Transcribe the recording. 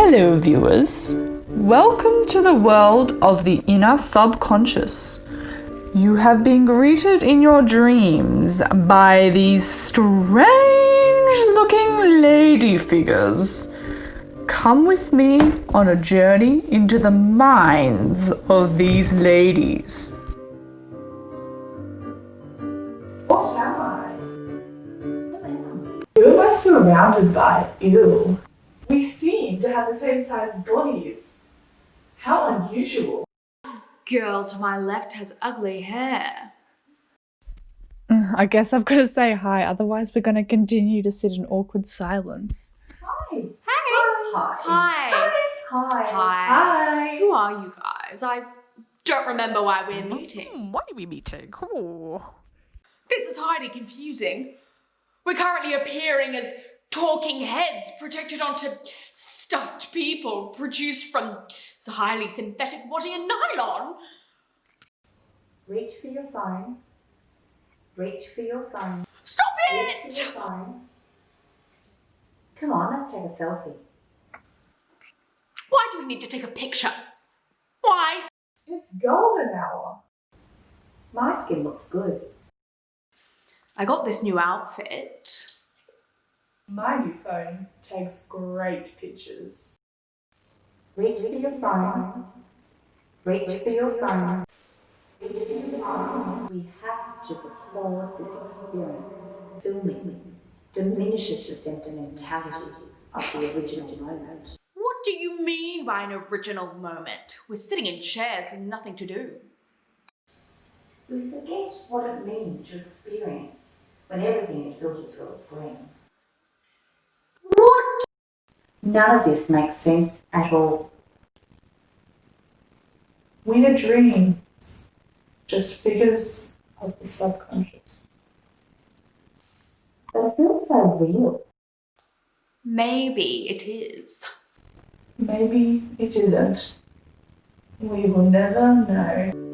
Hello viewers, welcome to the world of the inner subconscious. You have been greeted in your dreams by these strange looking lady figures. Come with me on a journey into the minds of these ladies. What am I? Who am I surrounded by? Ew. We seem to have the same size bodies. How unusual. Girl to my left has ugly hair. I guess I've got to say hi, otherwise we're going to continue to sit in awkward silence. Hi. Hey! Hi. Hi! Hi. Hi! Who are you guys? I don't remember why we're meeting. Why are we meeting? Oh. This is highly confusing. We're currently appearing as talking heads projected onto stuffed people produced from highly synthetic wadding and nylon. Reach for your phone. Reach for your phone. Stop Reach for it! your phone. Come on, let's take a selfie. Why do we need to take a picture? Why? It's golden hour. My skin looks good. I got this new outfit. My new phone takes great pictures. Reach for your phone. Reach for your phone. Reach for your phone. We have to record this experience. Filming diminishes the sentimentality of the original moment. What do you mean by an original moment? We're sitting in chairs with nothing to do. We forget what it means to experience when everything is filtered through a screen. What? None of this makes sense at all. We are dreams, just figures of the subconscious. But it feels so real. Maybe it is. Maybe it isn't. We will never know.